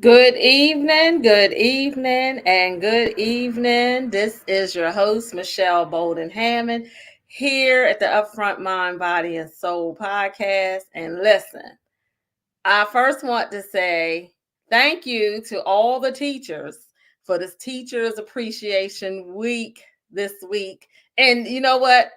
good evening, and good evening. This is your host, Michelle Bolden Hammond, here at the Upfront Mind, Body, and Soul podcast. And listen, I first want to say thank you to all the teachers for this Teachers Appreciation Week this week. And you know what?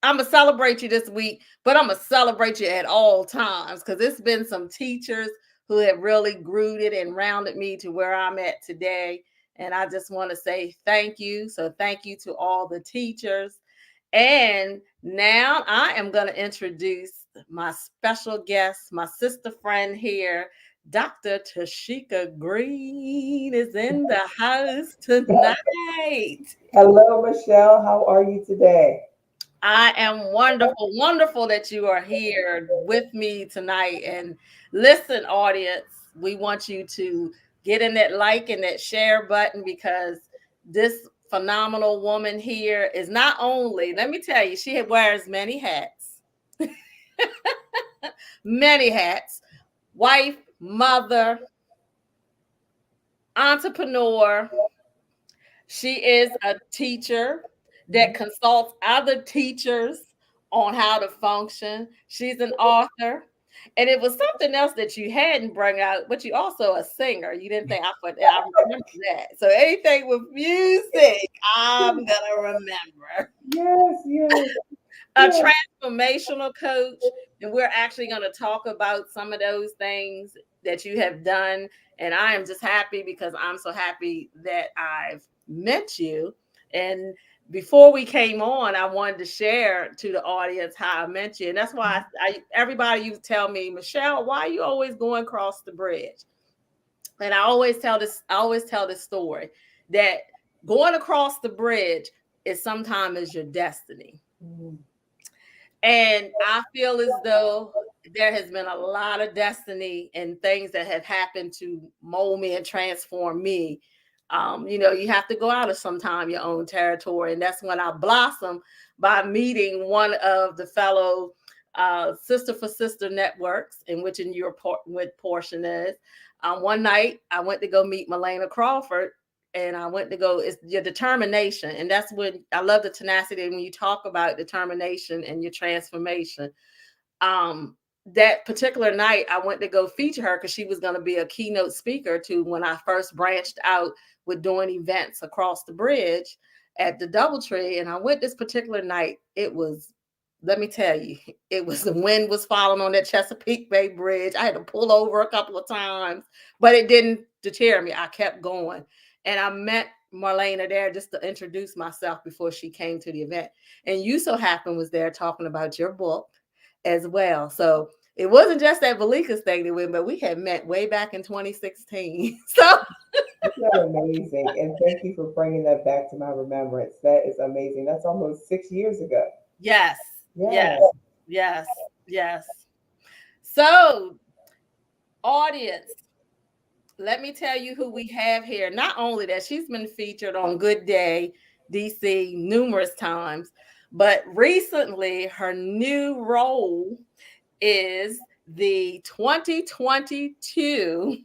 I'm going to celebrate you this week, but I'm going to celebrate you at all times because it's been some teachers who have really rooted and rounded me to where I'm at today. And I just want to say thank you. So, thank you to all the teachers. And now I am going to introduce my special guest, my sister friend here. Dr. Tashika Green is in the house tonight. Hello, Michelle. How are you today? I am wonderful, wonderful that you are here with me tonight. And listen, audience, we want you to get in that like and that share button because this phenomenal woman here is not only, let me tell you, she wears many hats, many hats, wife, mother, entrepreneur. She is a teacher that consults other teachers on how to function. She's an author. And it was something else that you hadn't brought out, but you also a singer. You didn't think I put that. I remember that. So anything with music, I'm gonna remember. Yes, yes, A yes. transformational coach, and we're actually going to talk about some of those things that you have done. And I am just happy because I'm so happy that I've met you. And before we came on, I wanted to share to the audience how I met you. And that's why everybody you tell me, Michelle, why are you always going across the bridge? And I always tell this story that going across the bridge is sometimes your destiny. Mhm. And I feel as though there has been a lot of destiny and things that have happened to mold me and transform me. You have to go out of sometime your own territory. And that's when I blossom by meeting one of the fellow Sister for Sister networks, in which in your with portion is. One night I went to go meet Melena Crawford, and I went to go, it's your determination. And that's when I love the tenacity when you talk about determination and your transformation. Um, that particular night, I went to go feature her because she was going to be a keynote speaker to when I first branched out with doing events across the bridge at the Doubletree. And I went this particular night. It was, let me tell you, it was the wind was falling on that Chesapeake Bay Bridge. I had to pull over a couple of times, but it didn't deter me. I kept going. And I met Marlena there just to introduce myself before she came to the event. And you so happened was there talking about your book as well. So it wasn't just that Valika's thing that we, but we had met way back in 2016. So Isn't that amazing? And thank you for bringing that back to my remembrance. That is amazing. That's almost 6 years ago. yes, yes, Yeah. yes, yes. So audience, let me tell you who we have here. Not only that, she's been featured on Good Day DC numerous times, but recently her new role is the 2022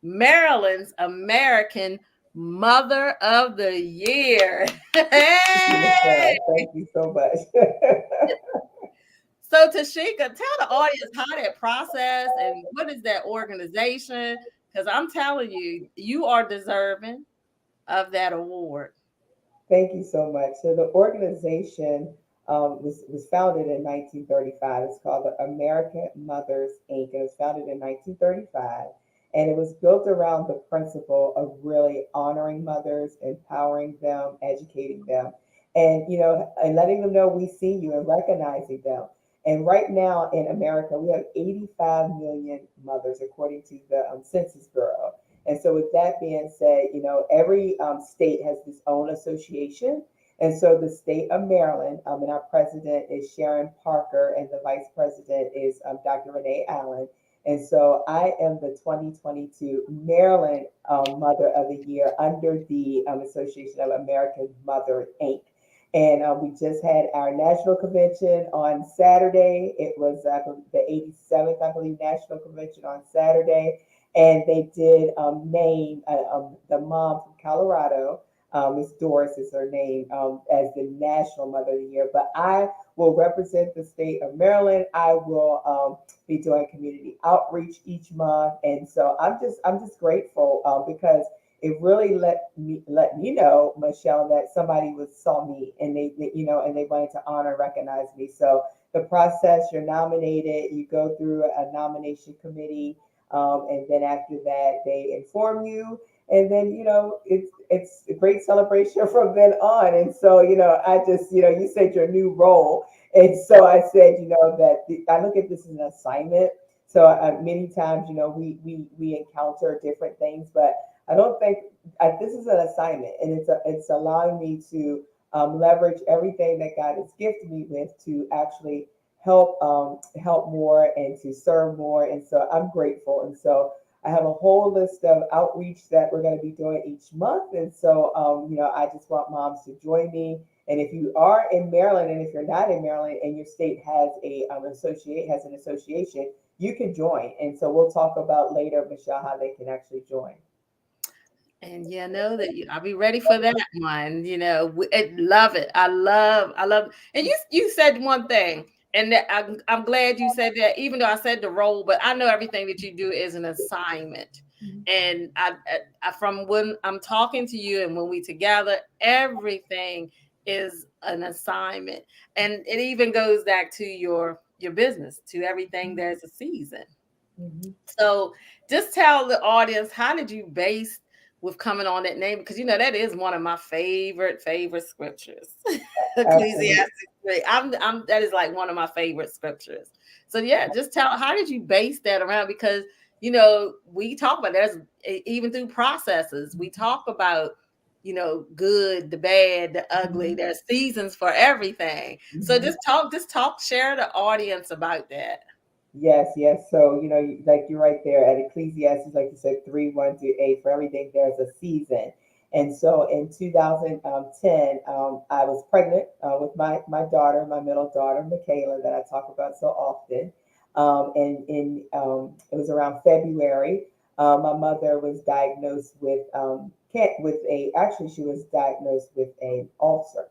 Maryland's American Mother of the Year. Thank you, Hey! Michelle. Thank you so much. So, Tashika, tell the audience how that process and what is that organization? Because I'm telling you, you are deserving of that award. Thank you so much. So the organization was founded in 1935. It's called the American Mothers Inc. It was founded in 1935, and it was built around the principle of really honoring mothers, empowering them, educating them, and and letting them know we see you and recognizing them. And right now in America, we have 85 million mothers, according to the Census Bureau. And so, with that being said, every state has its own association. And so, the state of Maryland, and our president is Sharon Parker, and the vice president is Dr. Renee Allen. And so, I am the 2022 Maryland Mother of the Year under the Association of American Mother Inc. And we just had our national convention on Saturday. It was the 87th, I believe, national convention on Saturday. and they did name the mom from Colorado. Miss Doris is her name, as the National Mother of the Year. But I will represent the state of Maryland. I will be doing community outreach each month, and so I'm just grateful because it really let me know, Michelle, that somebody was saw me, and and they wanted to honor and recognize me. So the process, you're nominated, you go through a nomination committee, and then after that they inform you, and then it's a great celebration from then on. And so I just you said your new role, and so I said that I look at this as an assignment. So many times we encounter different things, but I don't think this is an assignment, and it's allowing me to leverage everything that God has gifted me with to actually help more and to serve more. And so I'm grateful. And so I have a whole list of outreach that we're going to be doing each month. And so I just want moms to join me. And if you are in Maryland, and if you're not in Maryland, and your state has an association, you can join. And so we'll talk about later, Michelle, how they can actually join. And you know that I'll be ready for that one. Love it. I love. And you said one thing, and that I'm glad you said that. Even though I said the role, but I know everything that you do is an assignment. And from when I'm talking to you and when we together, everything is an assignment, and it even goes back to your business, to everything. There's a season. Mhm. So just tell the audience, how did you base with coming on that name? Because that is one of my favorite scriptures. Absolutely. Ecclesiastes 3. That is like one of my favorite scriptures. So yeah, just tell, how did you base that around? Because we talk about, there's even through processes, we talk about good, the bad, the ugly. Mhm. There's seasons for everything. So Mhm. just talk, share the audience about that. Yes, yes. So, like you're right there at Ecclesiastes, like you said, 3:1 through 8, for everything there's a season. And so in 2010, I was pregnant with my daughter, my middle daughter, Michaela, that I talk about so often. And it was around February. My mother was diagnosed with actually, she was diagnosed with an ulcer.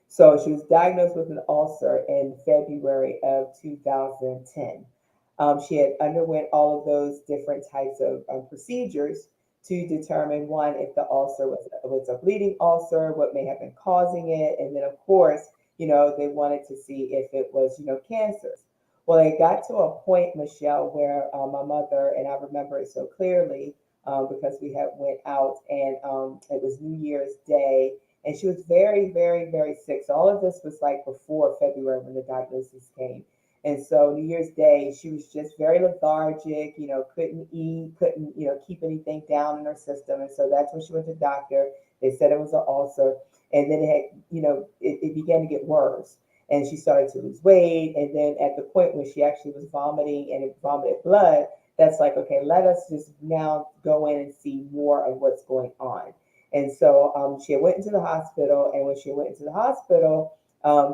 So she was diagnosed with an ulcer in February of 2010. She had underwent all of those different types of procedures to determine, one, if the ulcer was a bleeding ulcer, what may have been causing it, and then of course, they wanted to see if it was, cancerous. Well, it got to a point, Michelle, where my mother, and I remember it so clearly because we had went out, and it was New Year's Day, and she was very, very, very sick. So all of this was like before February when the diagnosis came. And so New Year's Day, she was just very lethargic, couldn't eat, couldn't, keep anything down in her system. And so that's when she went to the doctor. They said it was an ulcer. And then it began to get worse. And she started to lose weight. And then at the point when she actually was vomiting and it vomited blood, that's like, okay, let us just now go in and see more of what's going on. And so she went into the hospital, and when she went into the hospital,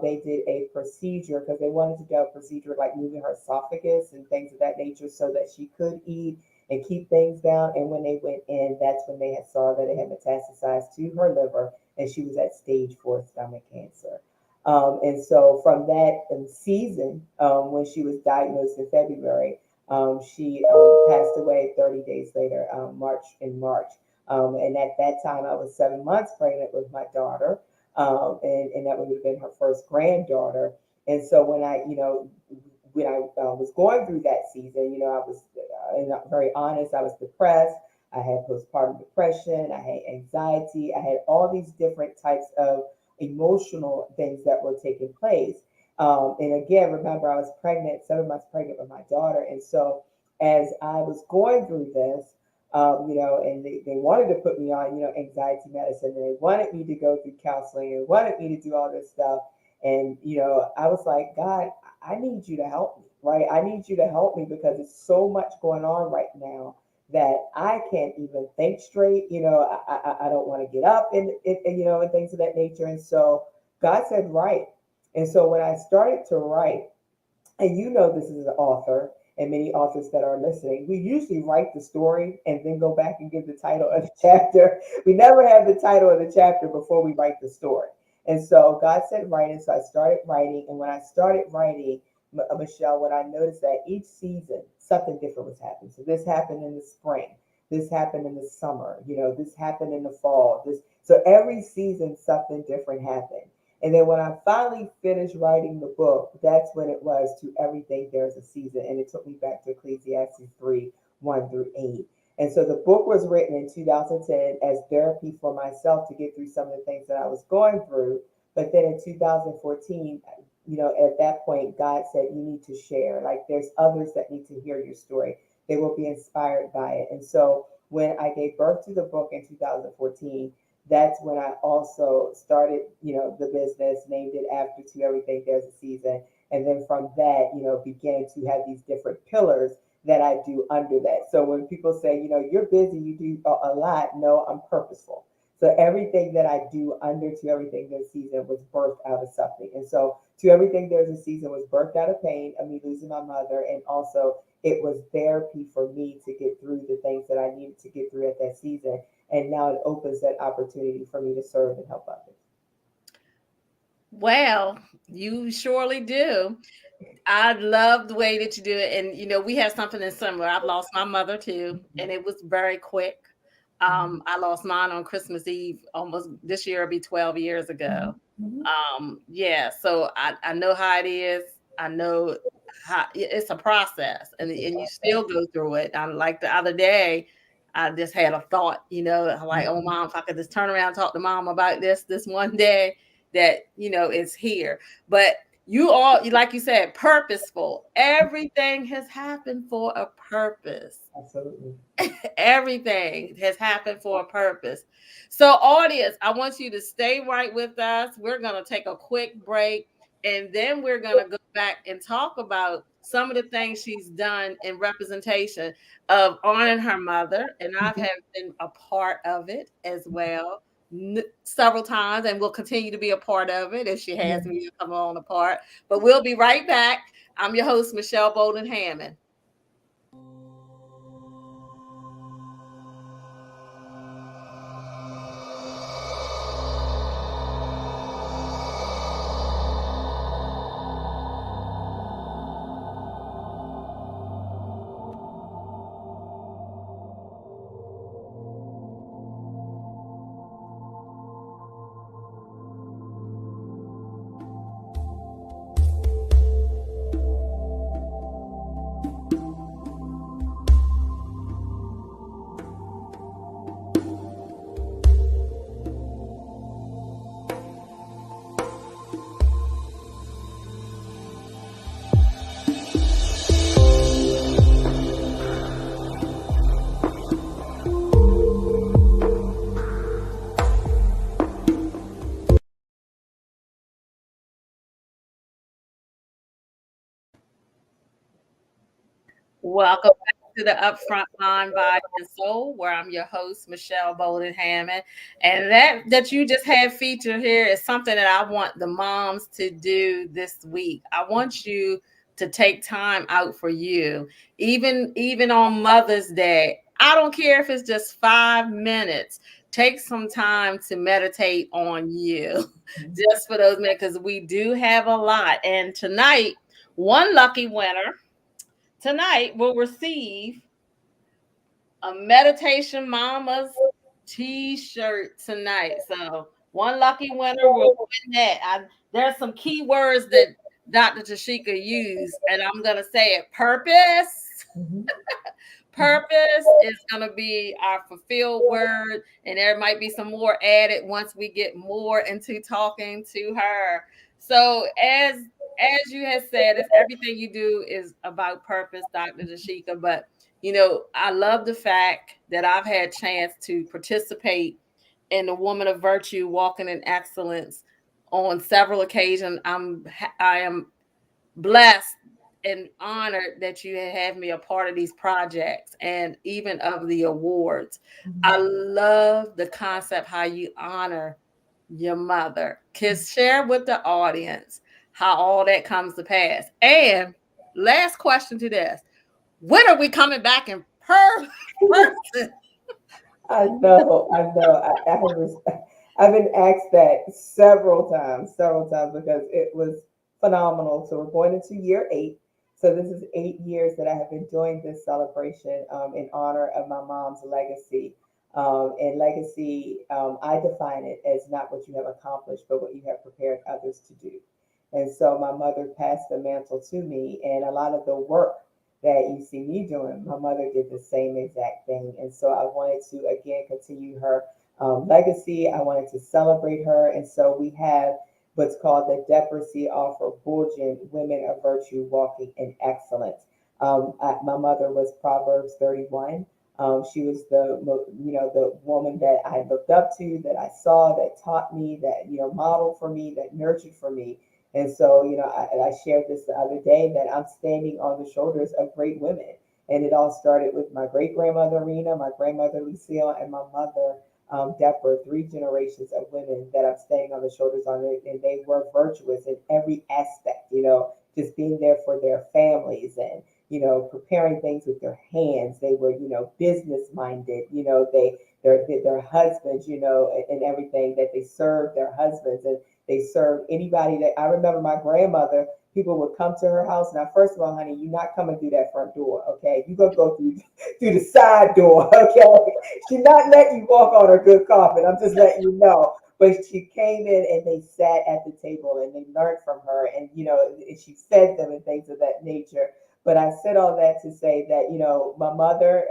they did a procedure because they wanted to do a procedure like moving her esophagus and things of that nature so that she could eat and keep things down. And when they went in, that's when they had saw that it had metastasized to her liver, and she was at stage 4 stomach cancer. And so from that season, when she was diagnosed in February, she passed away 30 days later, March. And at that time, I was 7 months pregnant with my daughter, and that would have been her first granddaughter. And so when I was going through that season, I was very honest. I was depressed. I had postpartum depression. I had anxiety. I had all these different types of emotional things that were taking place. And again, remember, I was pregnant, 7 months pregnant with my daughter. And so as I was going through this, and they wanted to put me on, anxiety medicine, and they wanted me to go through counseling and wanted me to do all this stuff. And, I was like, God, I need you to help me, right? I need you to help me because it's so much going on right now that I can't even think straight. I don't want to get up and things of that nature. And so God said, write. And so when I started to write, and this is an author, and many authors that are listening, we usually write the story and then go back and give the title of the chapter. We never have the title of the chapter before we write the story. And so God said writing, so I started writing. And when I started writing, Michelle, what I noticed that each season something different was happening. So this happened in the spring, this happened in the summer, this happened in the fall. This so every season something different happened. And then when I finally finished writing the book, that's when it was to everything there's a season. And it took me back to Ecclesiastes 3, 1 through 8. And so the book was written in 2010 as therapy for myself to get through some of the things that I was going through. But then in 2014, at that point, God said, you need to share. Like there's others that need to hear your story. They will be inspired by it. And so when I gave birth to the book in 2014, that's when I also started, the business, named it after To Everything There's a Season. And then from that, began to have these different pillars that I do under that. So when people say, you're busy, you do a lot, no, I'm purposeful. So everything that I do under To Everything There's a Season was birthed out of something. And so To Everything There's a Season was birthed out of pain of me losing my mother. And also it was therapy for me to get through the things that I needed to get through at that season. And now it opens that opportunity for me to serve and help others. Well, you surely do. I love the way that you do it. And, we have something in similar. I've lost my mother too, and it was very quick. Mhm. I lost mine on Christmas Eve, almost this year will be 12 years ago. Mhm. Mhm. Yeah, so I know how it is. I know how it's a process, and It's a you still process. go through it. I like the other day, I just had a thought, like, oh Mhm. mom, if I could just turn around and talk to mom about this one day that is here. But you all, like you said, purposeful. Everything has happened for a purpose. Absolutely. Everything has happened for a purpose. So, audience, I want you to stay right with us. We're going to take a quick break, and then we're going to go back and talk about some of the things she's done in representation of honoring her mother. And I've Mhm. have been a part of it as well several times, and will continue to be a part of it if she has Mhm. me to come on a part. But we'll be right back. I'm your host, Michelle Bolden Hammond. Welcome back to the Upfront Mind, Body, and Soul, where I'm your host, Michelle Bolden Hammond. And that you just had featured here is something that I want the moms to do this week. I want you to take time out for you, even on Mother's Day. I don't care if it's just 5 minutes. Take some time to meditate on you, Mhm. just for those minutes, because we do have a lot. And tonight, one lucky winner tonight will receive a Meditation Mamas t-shirt tonight. So one lucky winner will win that. There's some key words that Dr. Tashika used, and I'm going to say it. Purpose. Mhm. Mhm. Purpose is going to be our fulfilled word, and there might be some more added once we get more into talking to her. So as you have said, it's everything you do is about purpose, Dr. Dashika. But I love the fact that I've had chance to participate in the Woman of Virtue Walking in Excellence on several occasions. I am blessed and honored that you have me a part of these projects and even of the awards. I Mhm. love the concept how you honor your mother. Kids, share with the audience how all that comes to pass. And last question to this. When are we coming back in person? I know. I've been asked that several times because it was phenomenal. So we're going into year 8. So this is 8 years that I have been doing this celebration in honor of my mom's legacy. And legacy, I define it as not what you have accomplished, but what you have prepared others to do. And so my mother passed the mantle to me, and a lot of the work that you see me doing, my mother did the same exact thing. And so I wanted to, again, continue her legacy. I wanted to celebrate her. And so we have what's called the Deborah Offer Bulgin Women of Virtue Walking in Excellence. My mother was Proverbs 31. She was the woman that I looked up to, that I saw, that taught me, that, modeled for me, that nurtured for me. And so, I shared this the other day that I'm standing on the shoulders of great women. And it all started with my great grandmother, Rena, my grandmother, Lucille, and my mother, Deborah, 3 generations of women that I'm standing on the shoulders on it. And they were virtuous in every aspect, just being there for their families and, preparing things with their hands. They were, business minded, their husbands, and everything that they served their husbands. And they served anybody that I remember my grandmother. People would come to her house. Now, first of all, honey, you're not coming through that front door, okay? You're gonna go through the side door, okay? She's not letting you walk on her good carpet. I'm just letting you know. But she came in and they sat at the table and they learned from her, and and she fed them and things of that nature. But I said all that to say that my mother,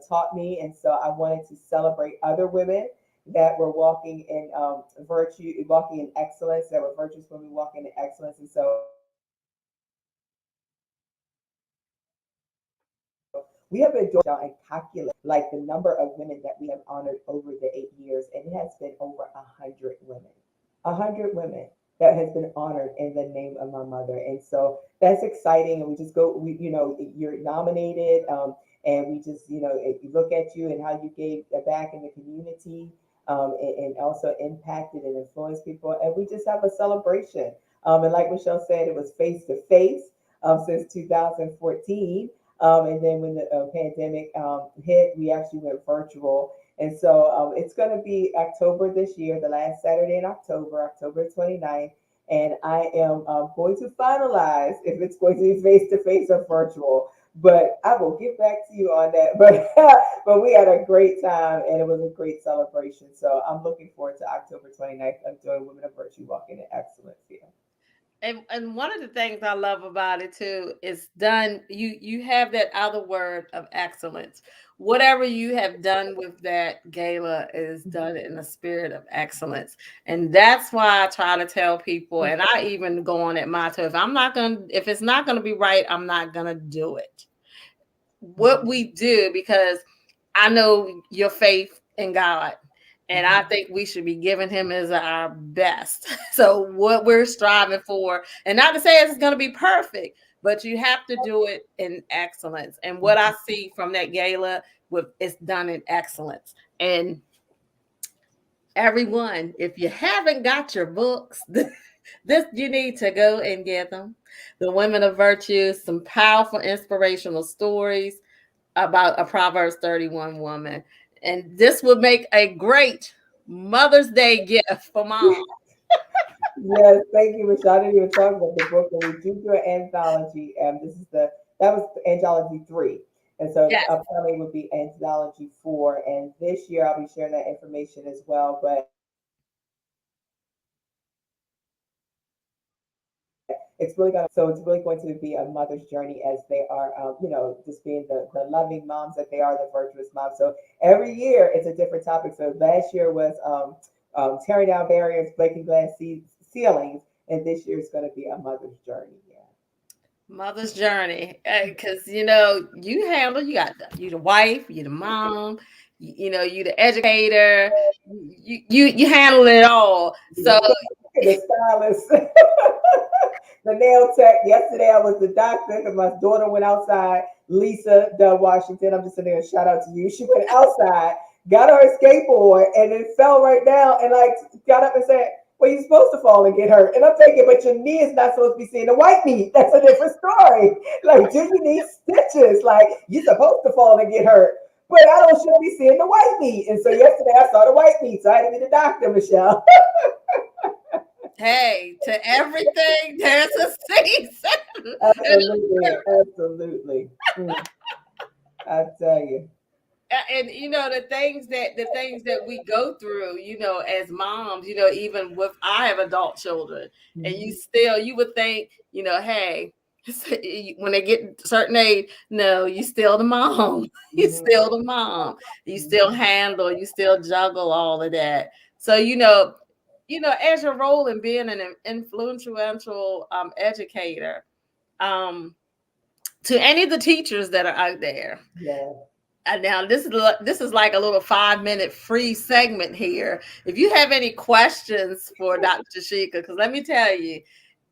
taught me, and so I wanted to celebrate other women that were walking in virtue, walking in excellence, that were virtuous women walking in excellence. And so we have been doing and calculate like the number of women that we have honored over the 8 years, and it has been over 100 women that has been honored in the name of my mother. And so that's exciting. And we just go, you're nominated, and we just, you look at you and how you gave back in the community, and also impacted and influenced people. And we just have a celebration. And like Michelle said, it was face to face since 2014. And then when the pandemic hit, we actually went virtual. And so it's going to be October this year, the last Saturday in October, October 29th. And I am going to finalize if it's going to be face to face or virtual. But I will get back to you on that. But we had a great time, and it was a great celebration. So I'm looking forward to October 29th of doing Women of Virtue Walking in Excellence here. And one of the things I love about it too is done. You have that other word of excellence. Whatever you have done with that gala is done in a spirit of excellence, and that's why I try to tell people. And I even go on at my toe. If it's not gonna be right, I'm not gonna do it. What Mhm, we do, because I know your faith in God, and I mhm, think we should be giving him as our best. So what we're striving for, and not to say it's going to be perfect, but you have to do it in excellence. And what I mhm. see from that gala, with it's done in excellence. And everyone, if you haven't got your books, this you need to go and get them. The Women of Virtue, some powerful inspirational stories about a Proverbs 31 woman. And this would make a great Mother's Day gift for mom. Yes, thank you, Michelle. I didn't even talk about the book, and we do an anthology. This is that was anthology 3, and so Yes. upcoming would be anthology 4. And this year I'll be sharing that information as well. But it's really going to be a mother's journey as they are, just being the loving moms that they are, the virtuous moms. So every year it's a different topic. So last year was tearing down barriers, breaking glass ceilings, and this year is going to be a mother's journey. Yeah. Mother's journey. Because, you got you the wife, you the mom, you the educator, you handle it all. So The stylist, the nail tech. Yesterday I was the doctor because my daughter went outside. Lisa Washington. I'm just sitting there. Shout out to you. She went outside, got her skateboard, and then fell right down and like got up and said, Well, you're supposed to fall and get hurt. And I'm thinking, but your knee is not supposed to be seeing the white meat. That's a different story. Like, do you need stitches? Like, you're supposed to fall and get hurt. But I don't shouldn't be seeing the white meat. And so yesterday I saw the white meat. So I had to be the doctor, Michelle. Hey, to everything there's a season. Absolutely. Absolutely. I tell you. And the things that we go through, as moms, even with I have adult children, and Mhm, you would think, hey, when they get a certain age, no, you still the mom. You mhm, still the mom. You still mhm. handle, you still juggle all of that. So as your role in being an influential educator, um to any of the teachers that are out there. Yeah. And now this is like a little 5-minute free segment here. If you have any questions for Dr. Tashika, because let me tell you,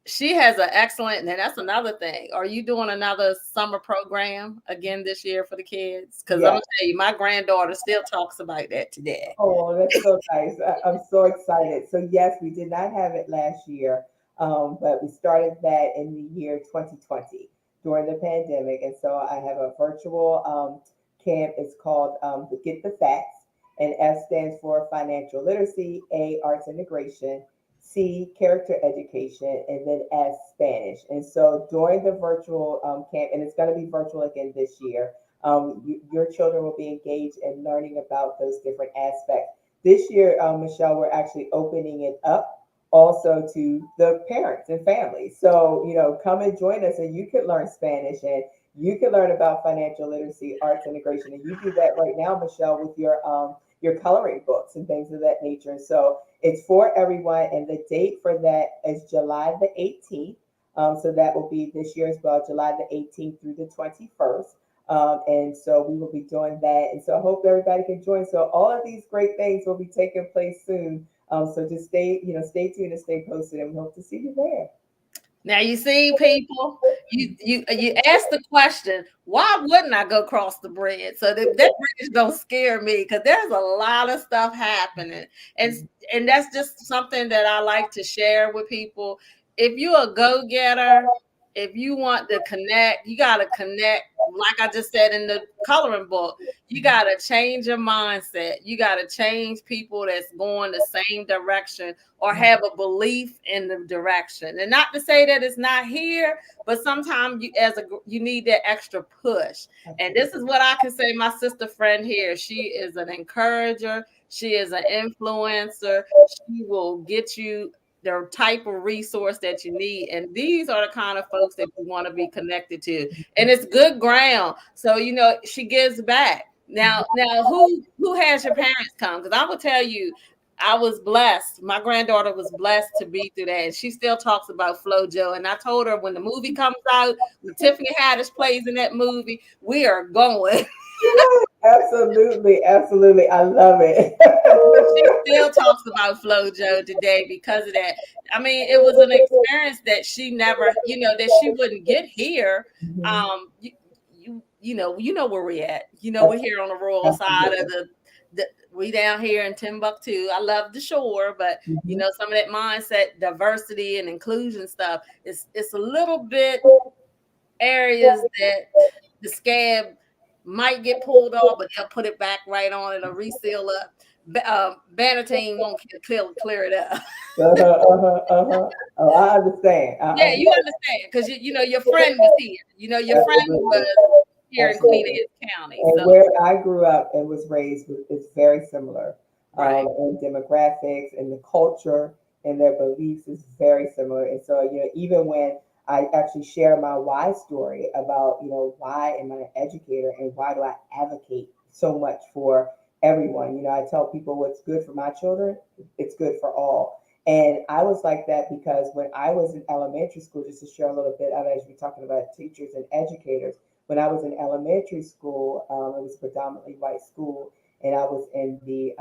she has an excellent, and that's another thing. Are you doing another summer program again this year for the kids? Because I'm Yeah. gonna tell you, my granddaughter still talks about that today. Oh, that's so nice. I'm so excited. So, yes, we did not have it last year, but we started that in the year 2020 during the pandemic. And so I have a virtual camp. It's called the Get the Facts, and F stands for financial literacy, A, arts integration, C, character education, and then S, Spanish. And so during the virtual camp, and it's going to be virtual again this year, your children will be engaged in learning about those different aspects. This year, Michelle, we're actually opening it up also to the parents and families. So, come and join us and you could learn Spanish and you can learn about financial literacy, arts integration. And you do that right now, Michelle, with your coloring books and things of that nature. So it's for everyone. And the date for that is July the 18th. So that will be this year as well, July the 18th through the 21st. And so we will be doing that. And so I hope everybody can join. So all of these great things will be taking place soon. So just stay tuned and stay posted, and we hope to see you there. Now you see, people, you ask the question, why wouldn't I go cross the bridge? So that bridge don't scare me because there's a lot of stuff happening, and and that's just something that I like to share with people. If you're a go getter, if you want to connect, you got to connect. Like I just said in the coloring book, you got to change your mindset. You got to change people that's going the same direction or have a belief in the direction. And not to say that it's not here, but sometimes you need that extra push. And this is what I can say. My sister friend here, she is an encourager. She is an influencer. She will get you the type of resource that you need. And these are the kind of folks that you want to be connected to. And it's good ground. So, she gives back. Now, who has your parents come? Because I will tell you, I was blessed. My granddaughter was blessed to be through that. And she still talks about FloJo. And I told her when the movie comes out, when Tiffany Haddish plays in that movie, we are going. Absolutely, absolutely. I love it. She still talks about FloJo today because of that. I mean, it was an experience that she never, that she wouldn't get here. Mhm. You know where we're at. We're Abs- here on the rural side of Absolutely. the we down here in Timbuktu. I love the shore, but Mhm. some of that mindset, diversity and inclusion stuff, it's a little bit areas that the scab might get pulled off, but they'll put it back right on and reseal up. Banatine won't clear it up. Oh, I understand. Yeah, you understand because your friend was here. Your friend was Absolutely, here in Queen absolutely. Anne County. And So where I grew up and was raised is very similar. right. In demographics and the culture and their beliefs is very similar. And so, even when I actually share my why story about, why am I an educator and why do I advocate so much for everyone? I tell people what's good for my children, it's good for all. And I was like that because when I was in elementary school, just to share a little bit, I know as we're talking about teachers and educators, when I was in elementary school, it was a predominantly white school, and I was in the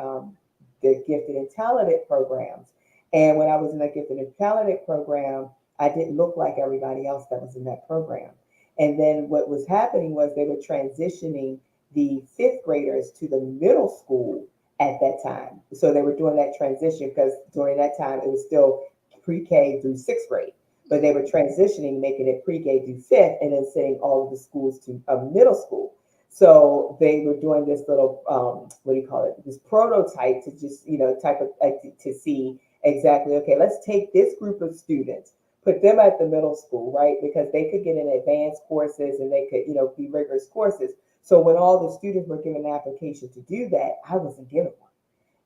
gifted and talented programs. And when I was in the gifted and talented program, I didn't look like everybody else that was in that program. And then what was happening was they were transitioning the fifth graders to the middle school at that time. So they were doing that transition because during that time it was still pre-K through sixth grade, but they were transitioning, making it pre-K through fifth, and then sending all of the schools to middle school. So they were doing this little, what do you call it? This prototype to just, type of to see exactly. Okay, let's take this group of students, put them at the middle school, right? Because they could get in advanced courses and they could, be rigorous courses. So when all the students were given the application to do that, I wasn't given one.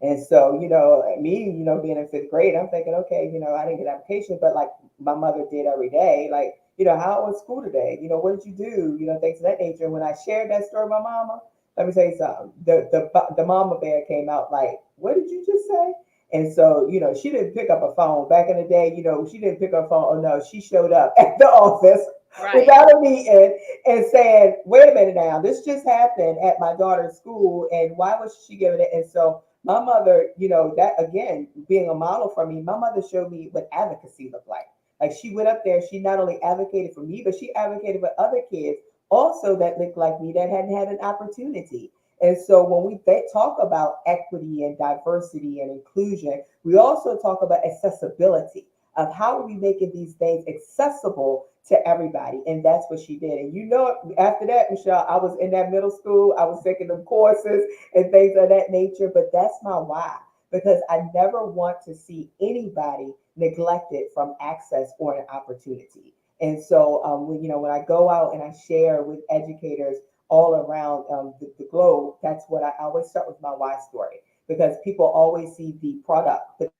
And so, me, being in fifth grade, I'm thinking, okay, I didn't get an application, but like my mother did every day, like, how was school today? What did you do? Things of that nature. And when I shared that story with my mama, let me tell you something. The mama bear came out like, what did you just say? And so, she didn't pick up a phone. Back in the day, she didn't pick up a phone. Oh no, she showed up at the office Right. without a meeting and saying, wait a minute now, this just happened at my daughter's school, and why was she giving it? And so my mother, that again, being a model for me, my mother showed me what advocacy looked like. Like she went up there, she not only advocated for me, but she advocated for other kids also that looked like me that hadn't had an opportunity. And so when we talk about equity and diversity and inclusion, we also talk about accessibility of how are we making these things accessible to everybody. And that's what she did. And after that, Michelle, I was in that middle school, I was taking them courses and things of that nature. But that's my why, because I never want to see anybody neglected from access or an opportunity. And so, when I go out and I share with educators all around the globe, that's what I always start with, my why story, because people always see the product, but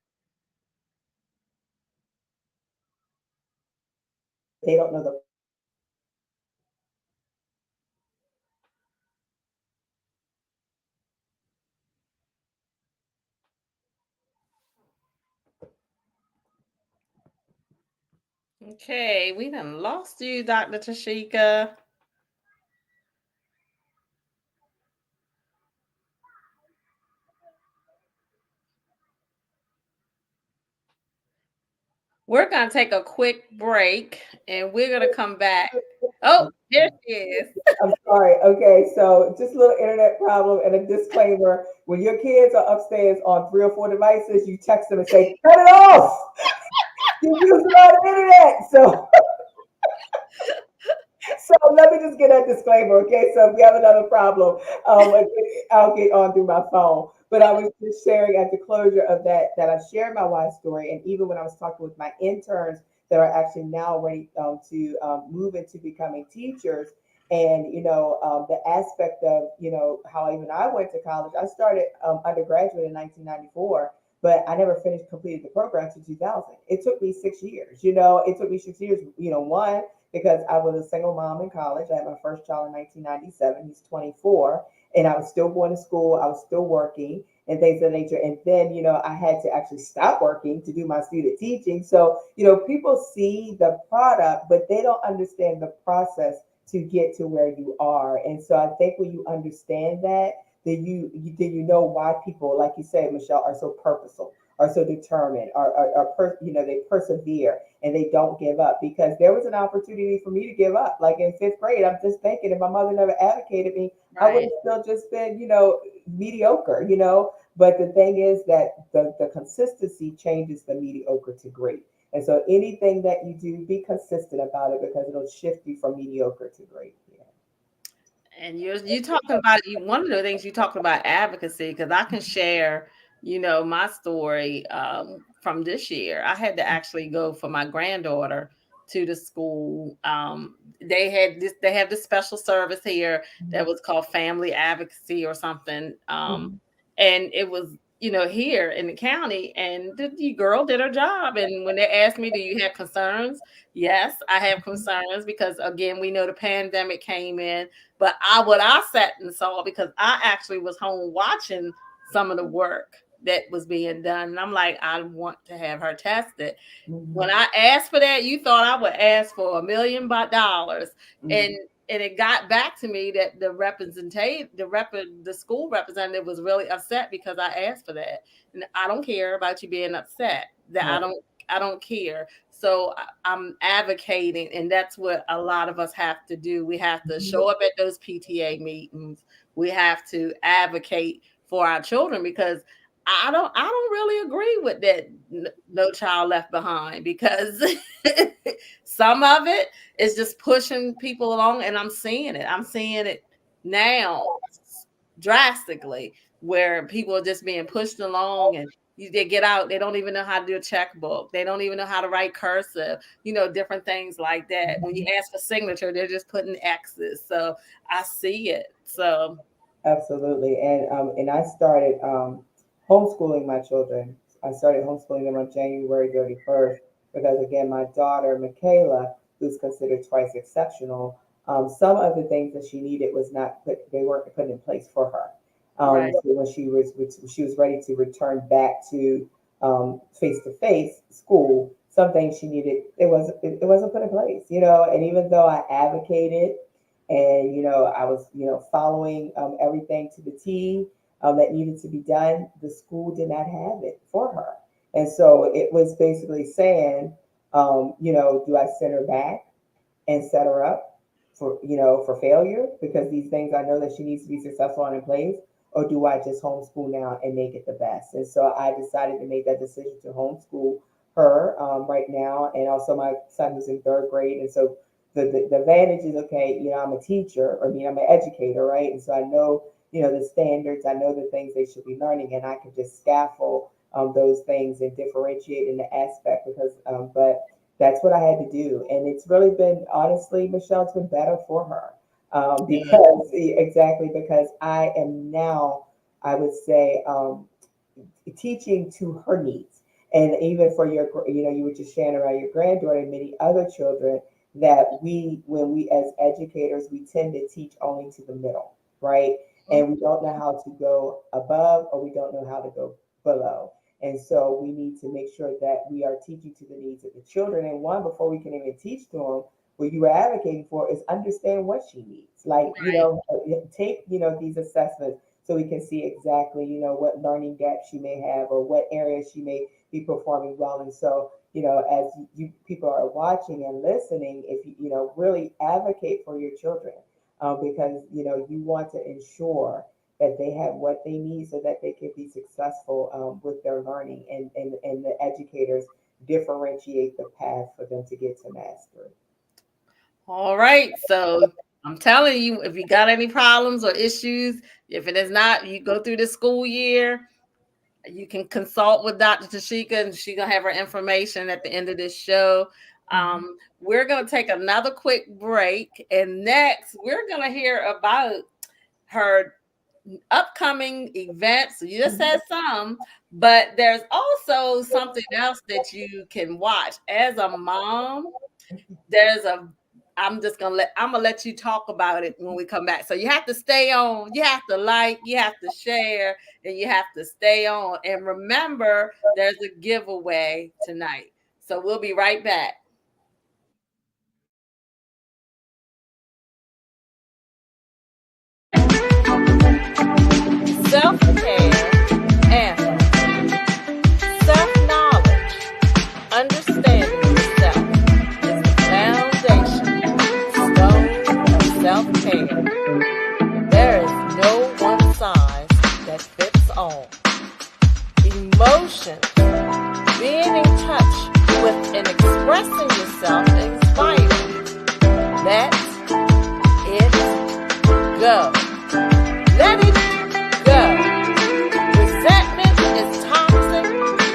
they don't know the process behind it. And so I want to make sure that everybody understands that accessibility is Okay, we done lost you, Dr. Tashika. We're gonna take a quick break and we're gonna come back. Oh, there she is. I'm sorry. Okay, so just a little internet problem and a disclaimer. When your kids are upstairs on 3 or 4 devices, you text them and say, cut it off. You're using all the internet. So let me just get that disclaimer, okay? So if we have another problem, I'll get on through my phone. But I was just sharing at the closure of that I've shared my wife's story, and even when I was talking with my interns that are actually now ready to move into becoming teachers, and the aspect of how even I went to college. I started undergraduate in 1994. But I never finished completed the program to 2000. It took me 6 years. It took me 6 years. One, because I was a single mom in college. I had my first child in 1997. He's 24. And I was still going to school. I was still working and things of that nature. And then, I had to actually stop working to do my student teaching. So, people see the product, but they don't understand the process to get to where you are. And so I think when you understand that, then you know why people, like you said, Michelle, are so purposeful, are so determined, they persevere and they don't give up, because there was an opportunity for me to give up. Like in fifth grade, I'm just thinking if my mother never advocated me, I would Right. have still just been, mediocre. But the thing is that the consistency changes the mediocre to great. And so anything that you do, be consistent about it because it'll shift you from mediocre to great. Yeah. And you talking about one of the things you talking about advocacy, because I can share, my story from this year. I had to actually go for my granddaughter to the school. They have this special service here that was called family advocacy or something. Mhm. And it was, here in the county, and the girl did her job. And when they asked me, do you have concerns? Yes, I have concerns, because again, we know the pandemic came in. But what I sat and saw, because I actually was home watching some of the work that was being done, and I'm like, I want to have her tested. When Mhm. I asked for that, you thought I would ask for $1 million, and Mhm. it got back to me that the school representative was really upset because I asked for that, and I don't care about you being upset. That Right. I don't care. So I'm advocating, and that's what a lot of us have to do. We have to Mhm. show up at those PTA meetings. We have to advocate for our children, because I don't really agree with that No Child Left Behind, because some of it is just pushing people along, and I'm seeing it now drastically, where people are just being pushed along, and they get out, they don't even know how to do a checkbook, they don't even know how to write cursive, different things like that. When you ask for signature, they're just putting X's. So I see it. So Absolutely. And I started homeschooling my children. I started homeschooling them on January 31st because, again, my daughter, Michaela, who's considered twice exceptional, some of the things that she needed was not put, they weren't put in place for her. right. So when she was ready to return back to face to face school, some things she needed, it wasn't put in place, and even though I advocated and I was following everything to the T that needed to be done, the school did not have it for her. And so it was basically saying, do I send her back and set her up for failure, because these things I know that she needs to be successful on in place, or do I just homeschool now and make it the best? And so I decided to make that decision to homeschool her right now, and also my son who's in third grade. And so the advantage is, okay, I'm a teacher, I'm an educator, right? And so I know the standards, I know the things they should be learning, and I can just scaffold those things and differentiate in the aspect, because but that's what I had to do. And it's really been, honestly, Michelle, it's been better for her. Yeah. Because exactly, because I am now, I would say, teaching to her needs. And even for you were just sharing about your granddaughter and many other children, that when we as educators, we tend to teach only to the middle, right? And we don't know how to go above, or we don't know how to go below. And so we need to make sure that we are teaching to the needs of the children. And one, before we can even teach to them, what you were advocating for is understand what she needs. Like, Right. take, these assessments so we can see exactly, what learning gaps she may have, or what areas she may be performing well. And so, as you people are watching and listening, if you really advocate for your children, because, you want to ensure that they have what they need so that they can be successful with their learning, and the educators differentiate the path for them to get to mastery. All right. So I'm telling you, if you got any problems or issues, if it is not, you go through the school year, you can consult with Dr. Tashika, and she's gonna have her information at the end of this show. Mhm. We're gonna take another quick break, and next we're gonna hear about her upcoming events. You just said some, but there's also something else that you can watch as a mom. There's a I'm gonna let you talk about it when we come back. So you have to stay on, you have to like, you have to share, and you have to stay on. And remember, there's a giveaway tonight. So we'll be right back. Self-care and self-knowledge, understanding yourself is the foundation stone of self-care. There is no one size that fits all. Emotions, being in touch with and expressing yourself inspiring. Let it go. Let it go. Resentment is toxic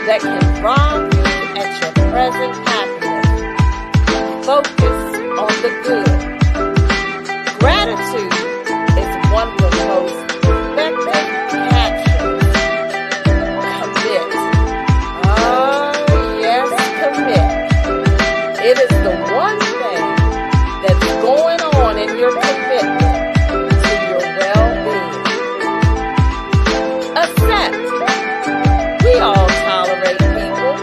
that can rob you at your present happiness. Focus on the good. Gratitude is one of the most effective actions. Commit. Yes, commit. It is the one thing that's going on in your commitment to your well-being. Accept. We all tolerate people,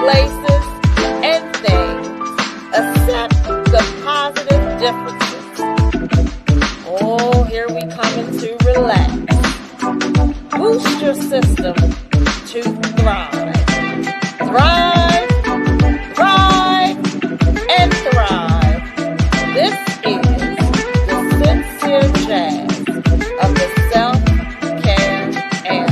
places, and things. Accept the positive differences. Oh, here we come into relax. Boost your system to thrive. Thrive, thrive, and thrive. This is the sincere jazz of the self-care and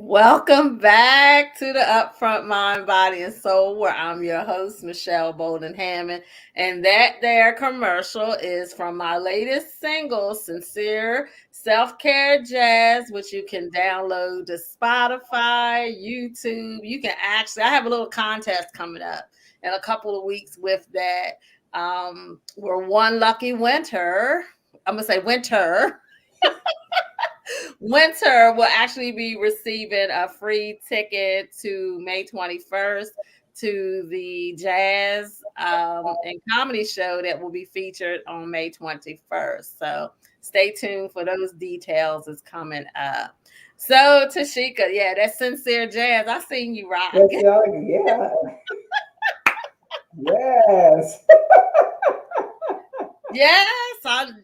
Welcome back to the Upfront Mind, Body, and Soul, where I'm your host, Michelle Bolden Hammond. And that there commercial is from my latest single, Sincere Self Care Jazz, which you can download to Spotify, YouTube. You can actually, I have a little contest coming up in a couple of weeks with that. We're one lucky winter. I'm going to say winter will actually be receiving a free ticket to May 21st to the jazz and comedy show that will be featured on May 21st. So stay tuned for those details is coming up. So Tashika, yeah, that's sincere jazz. I seen you rock. Yes, y'all, yeah, yes. Yes,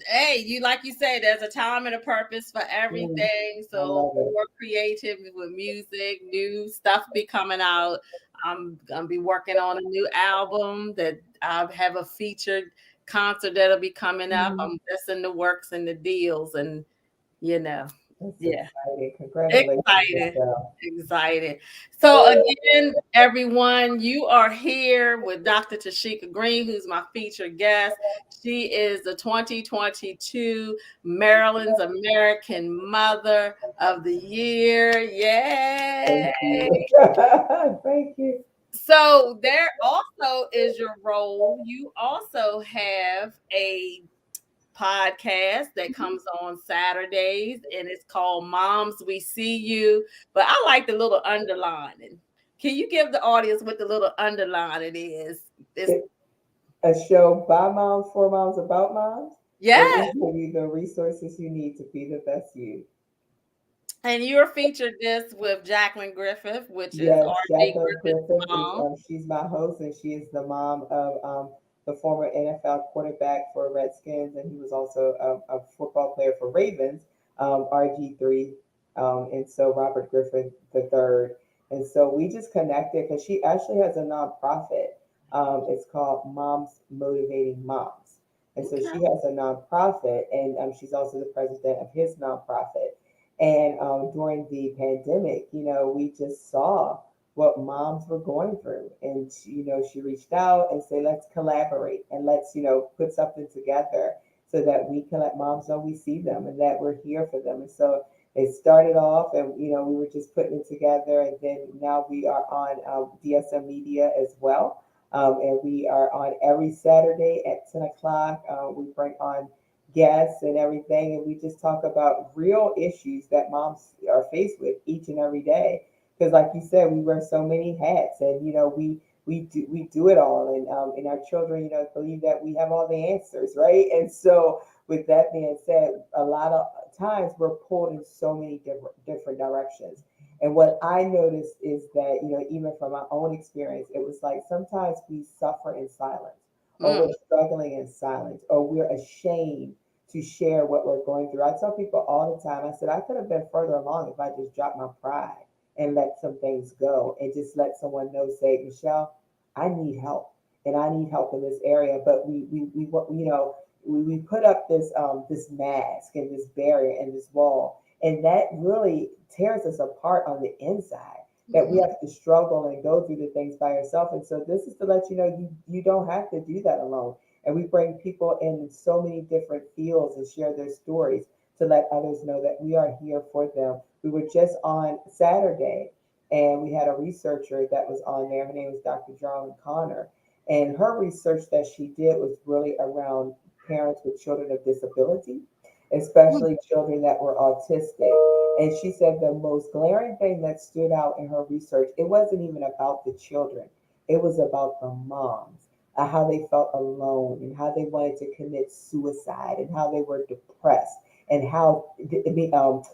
hey, you like you say, there's a time and a purpose for Mm, everything. I So love it. more creative with music, new stuff be coming out. I'm gonna be working on a new album that I have a featured concert that'll be coming up. Mm, I'm just in the works and the deals, and you know, that's yeah. exciting. Congratulations, Excited. Michelle. Excited. So again, everyone, you are here with Dr. Tashika Green, who's my featured guest. She is the 2022 Maryland's American Mother of the Year. Thank Yay! you. Thank you. So there also is your role. You also have a podcast that comes on Saturdays, and it's called Moms We See You. But I like the little underlining. Can you give the audience what the little underlining is? It's It, a show by moms, for moms, about moms, where yeah, we give you the resources you need to be the best you. and you're featured this with Jacqueline Griffith, which is Yes, RJ Jacqueline Griffith's Griffith is mom. she's my host, and she is the mom of the former NFL quarterback for Redskins, and he was also a football player for Ravens, RG3, and so Robert Griffin the third, and so we just connected because she actually has a nonprofit. It's called Moms Motivating Moms, and so Okay. she has a nonprofit, and she's also the president of his nonprofit. And during the pandemic, we just saw what moms were going through. And, she reached out and said, let's collaborate and let's, put something together so that we can let moms know we see them and that we're here for them. And so it started off and, we were just putting it together. And then now we are on DSM Media as well. And we are on every Saturday at 10 o'clock. We bring on guests and everything, and we just talk about real issues that moms are faced with each and every day. Because, like you said, we wear so many hats, and we do it all, and our children, believe that we have all the answers, right? And so, with that being said, a lot of times we're pulled in so many different directions. And what I noticed is that, even from my own experience, it was like sometimes we suffer in silence, or Mm, we're struggling in silence, or we're ashamed to share what we're going through. I tell people all the time, I said, I could have been further along if I just dropped my pride and let some things go and just let someone know, say, Michelle, I need help and I need help in this area. But we put up this mask and this barrier and this wall, and that really tears us apart on the inside. That we mhm, have to struggle and go through the things by yourself. And so this is to let you know you don't have to do that alone. And we bring people in so many different fields and share their stories to let others know that we are here for them. We were just on Saturday and we had a researcher that was on there. Her name is Dr. Jarlin Connor. And her research that she did was really around parents with children of disability, mm, especially children that were autistic. And she said the most glaring thing that stood out in her research, it wasn't even about the children, it was about the moms, how they felt alone and how they wanted to commit suicide and how they were depressed and how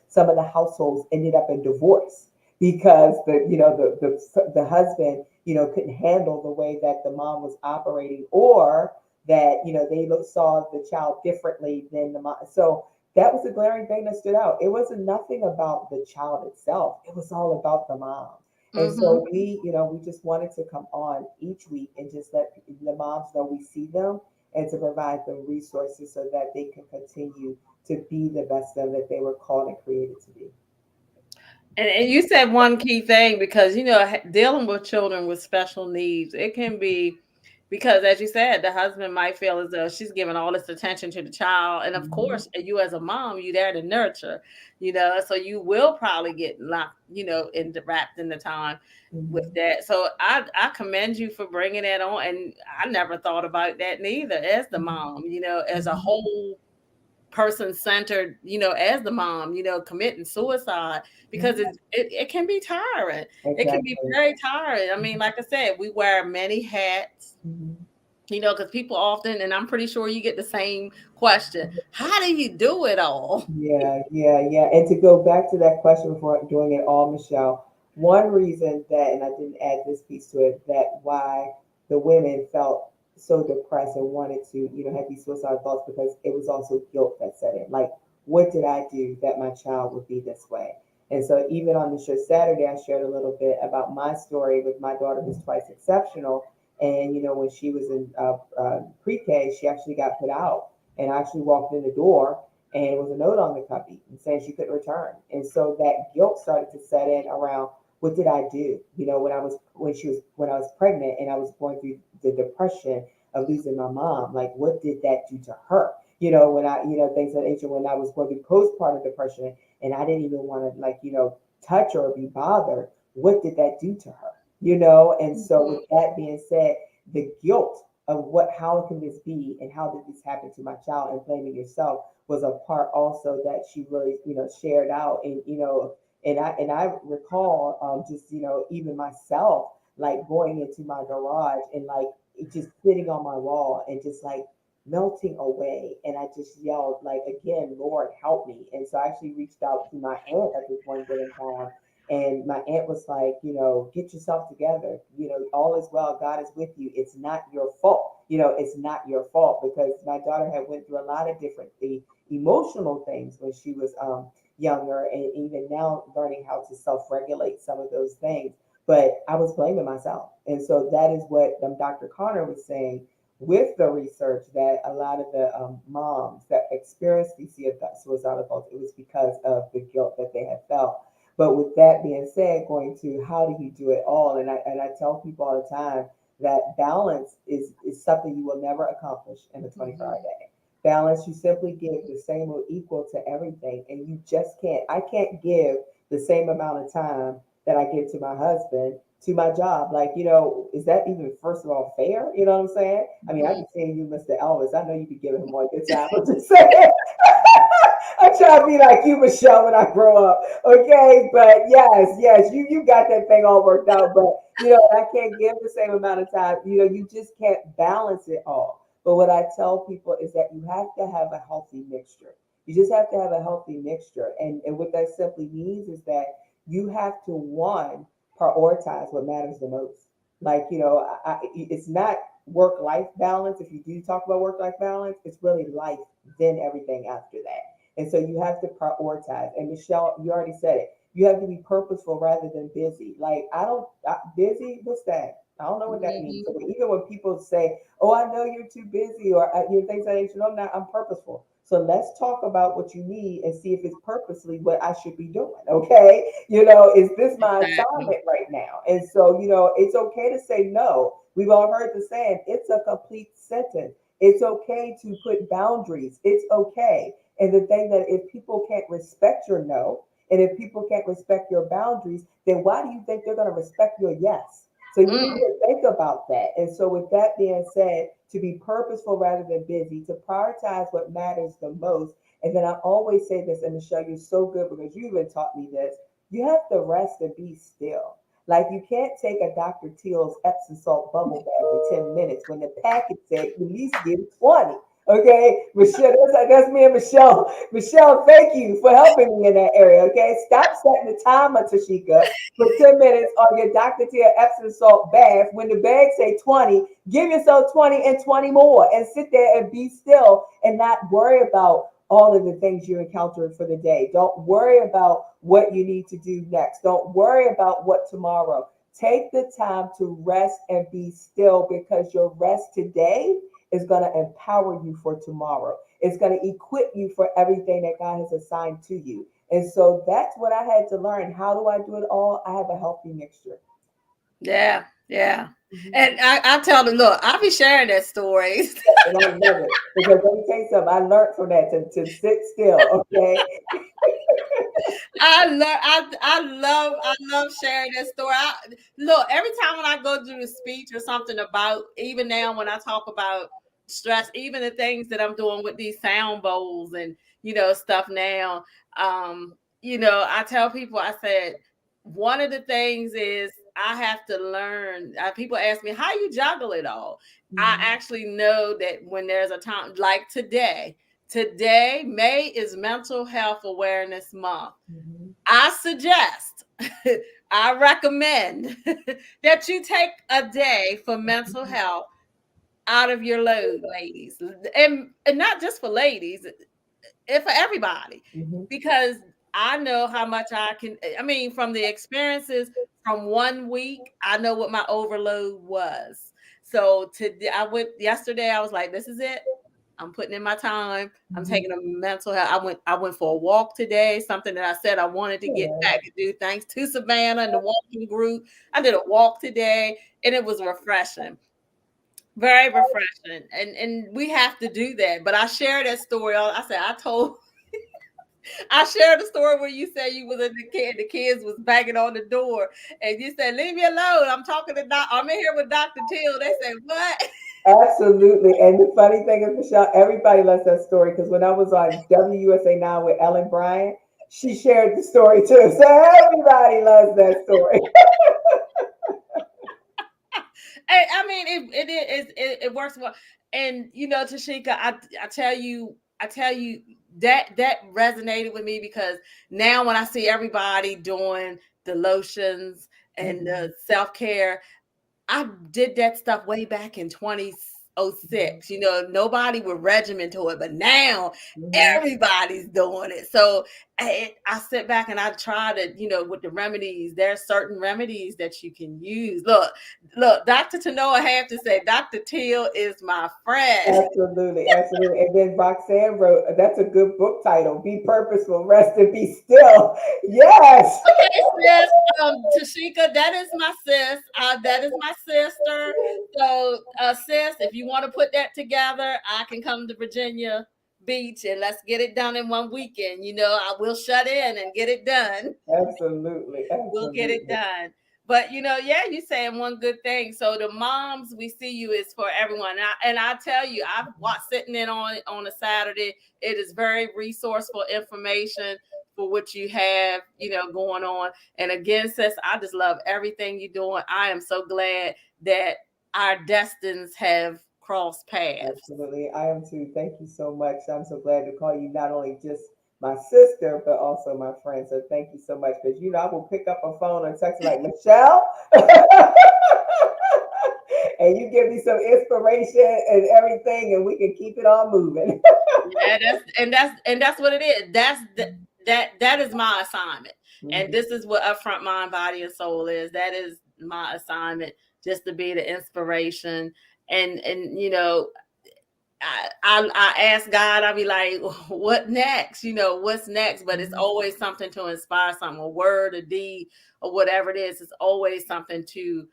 some of the households ended up in divorce because the husband couldn't handle the way that the mom was operating, or that they saw the child differently than the mom. So that was a glaring thing that stood out. It wasn't nothing about the child itself, it was all about the mom. And mhm. so we just wanted to come on each week and just let the moms know we see them and to provide them resources so that they can continue to be the best them that they were called and created to be. And you said one key thing because dealing with children with special needs, it can be because, as you said, the husband might feel as though she's giving all this attention to the child, and of Mhm, course, you as a mom, you there to nurture, so you will probably get locked, wrapped in the time with mhm, that. So I commend you for bringing that on, and I never thought about that neither as the mhm, mom, as a mhm. whole person centered, as the mom, committing suicide because Mhm. it can be tiring. It can be Exactly. very tiring. I mean, like I said, we wear many hats, Mhm. because people often, and I'm pretty sure you get the same question: how do you do it all? Yeah, yeah, yeah. And to go back to that question before doing it all, Michelle, one reason that, and I didn't add this piece to it, that why the women felt so depressed and wanted to, have these suicidal thoughts because it was also guilt that set in. Like, what did I do that my child would be this way? And so even on the show Saturday, I shared a little bit about my story with my daughter who's twice exceptional. And, when she was in pre-K, she actually got put out. And I actually walked in the door and it was a note on the cubby saying she couldn't return. And so that guilt started to set in around what did I do? When I was pregnant and I was going through the depression of losing my mom, like what did that do to her? When I, things of that nature, when I was going through postpartum depression and I didn't even want to touch her or be bothered, what did that do to her? And so with Mhm. that being said, the guilt of how can this be and how did this happen to my child and blaming yourself was a part also that she really shared out. And and I recall just even myself like going into my garage and like it just sitting on my wall and just like melting away, and I just yelled like again, Lord help me. And so I actually reached out to my aunt at this one given time, and my aunt was like, get yourself together. All is well. God is with you. It's not your fault. It's not your fault because my daughter had went through a lot of different emotional things when she was younger, and even now learning how to self-regulate some of those things. But I was blaming myself, and so that is what Dr. Connor was saying with the research that a lot of the moms that experienced these suicidal thoughts, it was because of the guilt that they had felt. But with that being said, going to how do you do it all? And I tell people all the time that balance is something you will never accomplish in a 24-hour Mhm. day. Balance, you simply give the same or equal to everything, and you just can't. I can't give the same amount of time that I give to my husband to my job. Like, is that even first of all fair? You know what I'm saying? I mean, I Mhm. be saying you, Mr. Elvis. I know you be giving him more good time. I'm just saying. I'm trying to be like you, Michelle, when I grow up. Okay, but yes, yes, you got that thing all worked out. But I can't give the same amount of time. You just can't balance it all. But what I tell people is that you have to have a healthy mixture. You just have to have a healthy mixture, and what that simply means is that you have to one prioritize what matters the most. Like it's not work life balance. If you do talk about work life balance, it's really life then everything after that. And so you have to prioritize. And Michelle, you already said it. You have to be purposeful rather than busy. Like busy. What's that? I don't know what that means. Mhm. So even when people say, "Oh, I know you're too busy," or things like that, no, I'm not. I'm purposeful. So let's talk about what you need and see if it's purposely what I should be doing. Okay, is this my Exactly. assignment right now? And so it's okay to say no. We've all heard the saying, "It's a complete sentence." It's okay to put boundaries. It's okay. And the thing that if people can't respect your no, and if people can't respect your boundaries, then why do you think they're going to respect your yes? So you need Mm. to think about that. And so, with that being said, to be purposeful rather than busy, to prioritize what matters the most. And then I always say this, and Michelle, you're so good because you even taught me this. You have to rest and be still. Like you can't take a Dr. Teal's Epsom salt bubble bath in 10 minutes when the package said at least give 20. Okay, Michelle, that's me and Michelle. Michelle, thank you for helping me in that area. Okay, stop setting the timer, Tashika, for 10 minutes on your Dr. Teal Epsom salt bath. When the bag say 20, give yourself 20 and 20 more and sit there and be still and not worry about all of the things you encountered for the day. Don't worry about what you need to do next. Don't worry about what tomorrow. Take the time to rest and be still because your rest today is going to empower you for tomorrow. It's going to equip you for everything that God has assigned to you. And so that's what I had to learn. How do I do it all? I have a healthy mixture. Yeah, yeah. Mhm. And I tell them, look, I'll be sharing that stories. And I love it because let me tell you something. I learned from that to sit still. Okay. I love sharing that story. Look, every time when I go do a speech or something about, even now when I talk about stress, even the things that I'm doing with these sound bowls and stuff now, I tell people, I said one of the things is I have to learn. People ask me how you juggle it all. I Mhm. actually know that when there's a time like today. Today, May is Mental Health Awareness Month. Mhm. I suggest, I recommend that you take a day for mental health out of your load, ladies. And not just for ladies, and for everybody. Mhm. Because I know how much I mean, from the experiences from 1 week, I know what my overload was. So today I went yesterday, I was like, this is it. I'm putting in my time. I'm Mhm. taking a mental health. I went for a walk today, something that I said I wanted to get Good. back to do. Thanks to Savannah and the walking group. I did a walk today and it was refreshing. Very refreshing. And we have to do that. But I shared that story. I shared the story where you said you was in the kids was banging on the door, and you said, "Leave me alone. I'm talking to doc. I'm in here with Dr. Till." They said, "What?" Absolutely. And the funny thing is, Michelle, everybody loves that story because when I was on WUSA Now with Ellen Bryant, she shared the story too. So everybody loves that story. I mean, it works well. And Tashika, I tell you that resonated with me because now when I see everybody doing the lotions and Mhm. the self care, I did that stuff way back in Mhm. 2006. Nobody would regiment to it, but now Mhm. everybody's doing it. So I sit back and I try to, with the remedies, there's certain remedies that you can use. Look, Dr. Tanoa have to say, Dr. Teal is my friend. Absolutely, absolutely. And then Roxanne wrote, that's a good book title. Be purposeful, rest and be still. Yes. Okay, sis. Tashika, that is my sis. That is my sister. So, sis, if you want to put that together, I can come to Virginia Beach and let's get it done in one weekend. I will shut in and get it done. Absolutely, We'll get it absolutely. done. But yeah, you saying one good thing. So the moms, we see you is for everyone. And I tell you, I've watched sitting in on a Saturday. It is very resourceful information for what you have, going on. And again, sis, I just love everything you're doing. I am so glad that our destinies have crossed paths. Absolutely. I am too. Thank you so much. I'm so glad to call you not only just my sister, but also my friend. So thank you so much. Because I will pick up a phone and text like Michelle. And you give me some inspiration and everything, and we can keep it all moving. Yeah, that's what it is. That is my assignment. And Mhm. this is what upfront mind, body, and soul is. That is my assignment, just to be the inspiration. And I ask God, I'll be like, what next? What's next? But it's Mhm. always something to inspire something, a word, a deed, or whatever it is. It's always something to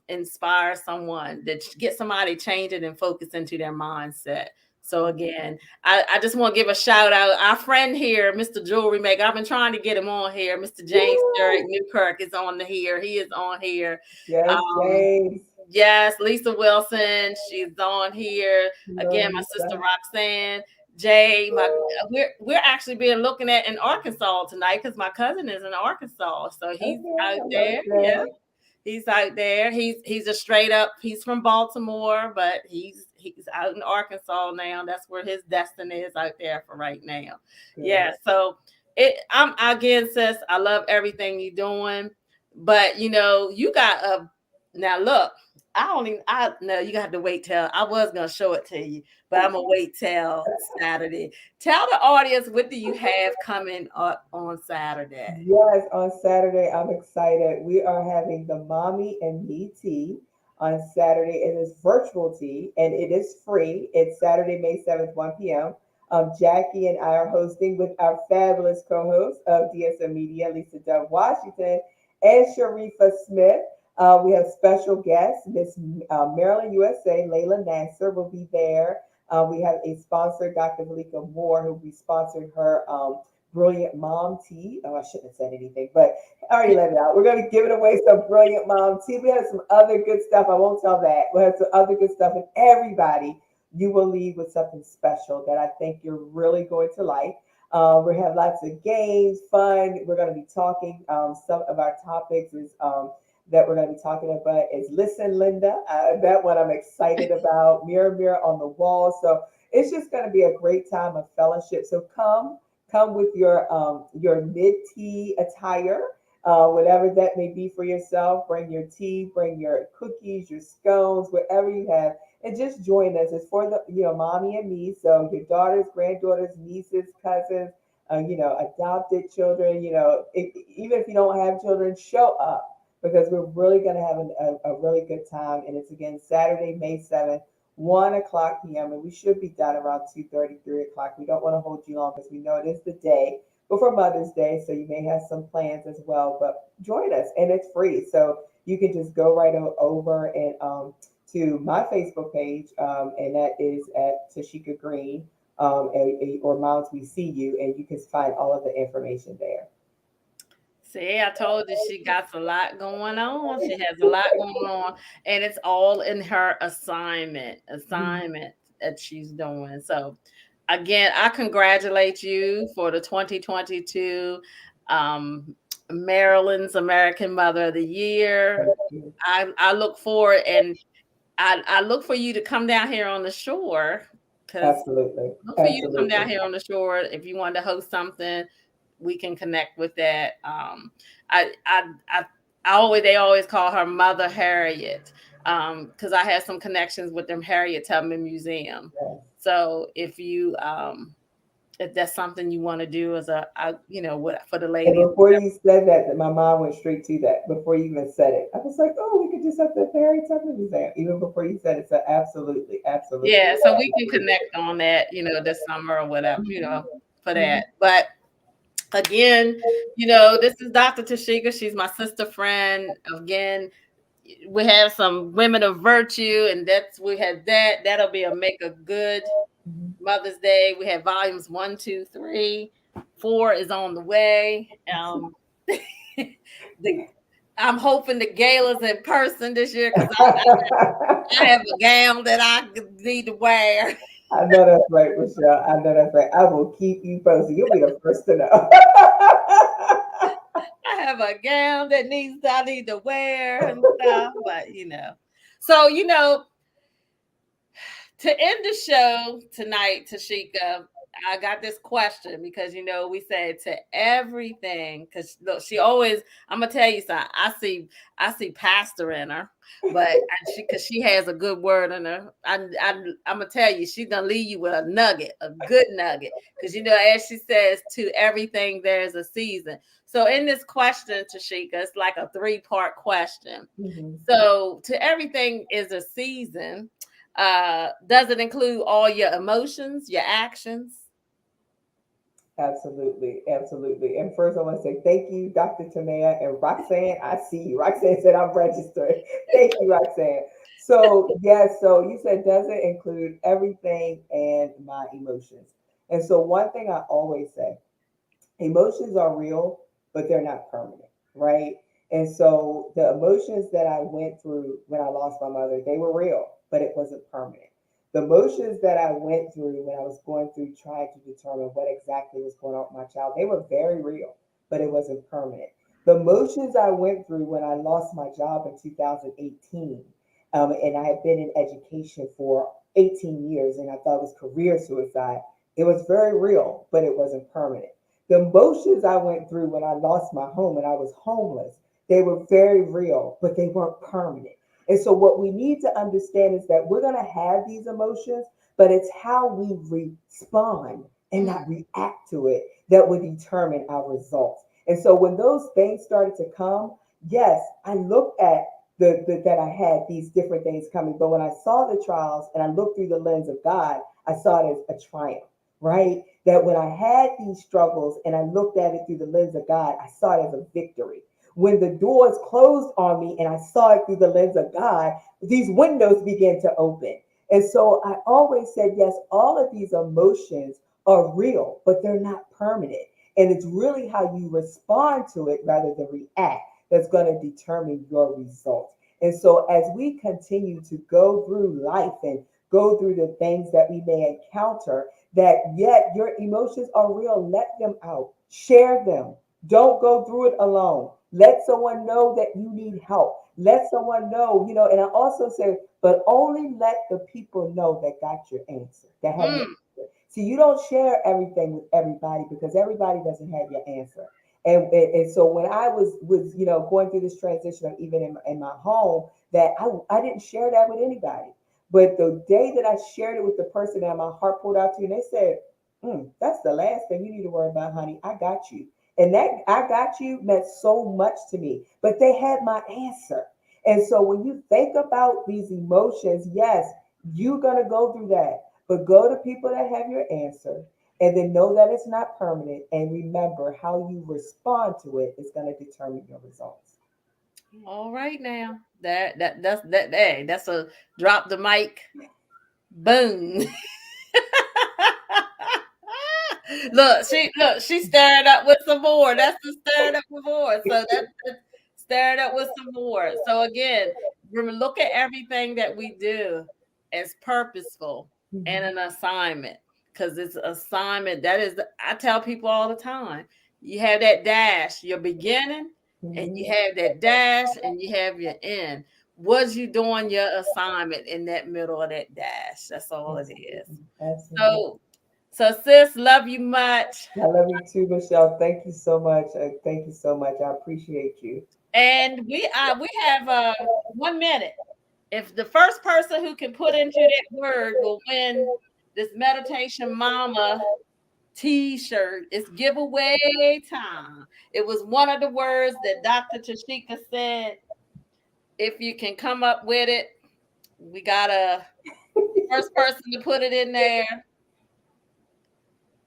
inspire someone, that get somebody changing and focus into their mindset. So again, I just want to give a shout out. Our friend here, Mr. Jewelry Maker. I've been trying to get him on here. Mr. James Sturrock Woo! Newkirk is on here. He is on here. Yes, Um, James. Yes, Lisa Wilson, she's on here. Hello, Again, my sister Lisa. Roxanne, Jay, we're actually being looking at in Arkansas tonight because my cousin is in Arkansas. So he's Okay. out Hello, there. Yeah. Jay. He's out there. He's a straight up. He's from Baltimore, but he's out in Arkansas now. That's where his destiny is, out there for right now. Yeah. Good. So I'm again, sis. I love everything you're doing, but you got a now. Look, I only I no. You got to wait till I was gonna show it to you, but I'm gonna wait till Saturday. Tell the audience, what do you have coming up on Saturday? Yes, on Saturday, I'm excited. We are having the Mommy and Me tea on Saturday. It is virtual tea and it is free. It's Saturday, May 7th, 1 p.m. Jackie and I are hosting with our fabulous co-host of DSM Media, Lisa Dove Washington, and Sharifa Smith. We have special guests, Miss Maryland, USA, Layla Nasser will be there. We have a sponsor, Dr. Malika Moore, who will be sponsoring her Brilliant Mom Tea. Oh, I shouldn't have said anything, but I already let it out. We're going to be giving away some Brilliant Mom Tea. We have some other good stuff. I won't tell that. We'll have some other good stuff. And everybody, you will leave with something special that I think you're really going to like. We have lots of games, fun. We're going to be talking. Some of our topics is that we're going to be talking about is Listen, Linda. That one I'm excited about. Mirror, mirror on the wall. So it's just going to be a great time of fellowship. So come with your mid tea attire, whatever that may be for yourself. Bring your tea, bring your cookies, your scones, whatever you have, and just join us. It's for the mommy and me. So your daughters, granddaughters, nieces, cousins, adopted children. Even if you don't have children, show up because we're really going to have a really good time. And it's again Saturday, May 7th. 1 o'clock p.m. and we should be done around 2:30, 3 o'clock. We don't want to hold you long because we know it is the day before Mother's Day, so you may have some plans as well. But join us, and it's free, so you can just go right over and to my Facebook page, and that is at Tashika Green, or Moms We See You, and you can find all of the information there. See, I told you she got a lot going on. She has a lot going on, and it's all in her assignment that she's doing. So, again, I congratulate you for the 2022 um, Maryland's American Mother of the Year. Thank you. I look forward, and I look for you to come down here on the shore because Absolutely, look for you to come down absolutely. here on the shore if you want to host something. We can connect with that. I, I, I, I always they always call her Mother Harriet because I had some connections with them Harriet Tubman Museum. Yes. So if that's something you want to do as what for the And ladies. before you said that, my mind went straight to that. Before you even said it, I was like, "Oh, we could do something very Tucker Museum." Even before you said it, so absolutely, absolutely. Yeah, so we can connect on that, this summer or whatever, for that. But again, this is Dr. Tashika. She's my sister friend. Again, we have some women of virtue, and we had that. That'll be a make a good Mhm. Mother's Day. We have volumes 1, 2, 3, 4 is on the way. The I'm hoping the gala's in person this year because I have a gown that I need to wear. I know that's right, Michelle. I know that's right. I will keep you posted. You'll be the first to know. I have a gown that I need to wear and stuff, but So to end the show tonight, Tashika, I got this question because we said to everything because look, she always. I'm gonna tell you something. I see pastor in her, but because she has a good word in her. I'm gonna tell you, she's gonna leave you with a nugget, a good nugget, because as she says, to everything there's a season. So in this question, Tashika, it's like a 3-part question. Mhm. So to everything is a season. Does it include all your emotions, your actions? Absolutely, absolutely. And first, I want to say thank you, Dr. Tanea and Roxanne. I see you. Roxanne said I'm registered. Thank you, Roxanne. So, yes, so you said, does it include everything and my emotions? And so, one thing I always say, emotions are real, but they're not permanent, right? And so the emotions that I went through when I lost my mother, they were real, but it wasn't permanent. The emotions that I went through when I was going through trying to determine what exactly was going on with my child, they were very real, but it wasn't permanent. The emotions I went through when I lost my job in 2018, and I had been in education for 18 years, and I thought it was career suicide. It was very real, but it wasn't permanent. The emotions I went through when I lost my home and I was homeless, they were very real, but they weren't permanent. And so, what we need to understand is that we're going to have these emotions, but it's how we respond and Mm, not react to it that will determine our results. And so, when those things started to come, yes, I looked at that I had these different things coming, but when I saw the trials and I looked through the lens of God, I saw it as a triumph, right? That when I had these struggles and I looked at it through the lens of God, I saw it as a victory. When the doors closed on me and I saw it through the lens of God, these windows began to open. And so I always said, yes, all of these emotions are real, but they're not permanent. And it's really how you respond to it rather than react that's going to determine your results. And so as we continue to go through life and go through the things that we may encounter, that yet your emotions are real, let them out, share them. Don't go through it alone. Let someone know that you need help. Let someone know, and I also say, but only let the people know that got your answer, that have your Mm. answer. See, you don't share everything with everybody because everybody doesn't have your answer. And so when I was going through this transition, or even in my home, that I didn't share that with anybody. But the day that I shared it with the person that my heart pulled out to, and they said, "That's the last thing you need to worry about, honey. I got you." And that "I got you" meant so much to me. But they had my answer. And so when you think about these emotions, yes, you're gonna go through that. But go to people that have your answer, and then know that it's not permanent. And remember, how you respond to it is going to determine your results. All right now. Hey, that's a drop the mic. Boom. She stirred up with some more. That's the stirred up with more. So that's stirred up with some more. So again, look at everything that we do as purposeful and Mhm. an assignment. Because it's assignment. I tell people all the time. You have that dash, your beginning, and Mhm. you have that dash and you have your end. Was you doing your assignment in that middle of that dash? That's all it is. Absolutely. Absolutely. So sis, love you much. I love you too, Michelle. Thank you so much. Thank you so much. I appreciate you. And we have 1 minute. If the first person who can put into that word will win this meditation mama t-shirt, it's giveaway time. It was one of the words that Dr. Tashika said. If you can come up with it, we got a first person to put it in there.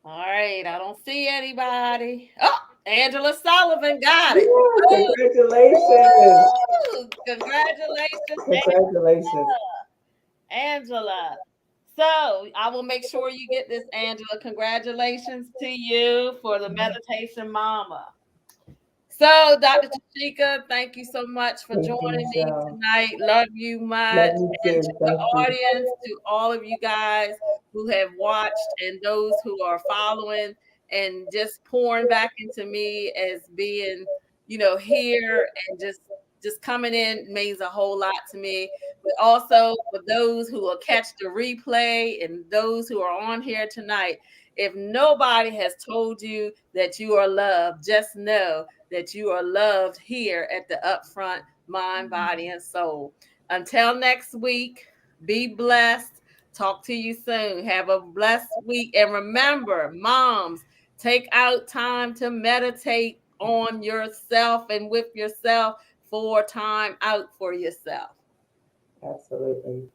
All right, I don't see anybody. Oh, Angela Sullivan got it. Yeah, Oh, congratulations. woo! Congratulations, Congratulations. Angela. So I will make sure you get this, Angela. Congratulations to you for the meditation mama. So, Dr. Tashika, thank you so much for Thank you, joining me Michelle. tonight. Love you Love much. you And to too. the Thank you. audience, to all of you guys who have watched and those who are following and just pouring back into me as being, here and just coming in means a whole lot to me. But also for those who will catch the replay and those who are on here tonight, if nobody has told you that you are loved, just know that you are loved here at the Upfront Mind, Body, and Soul. Until next week, be blessed. Talk to you soon. Have a blessed week. And remember, moms, take out time to meditate on yourself and with yourself for time out for yourself. Absolutely.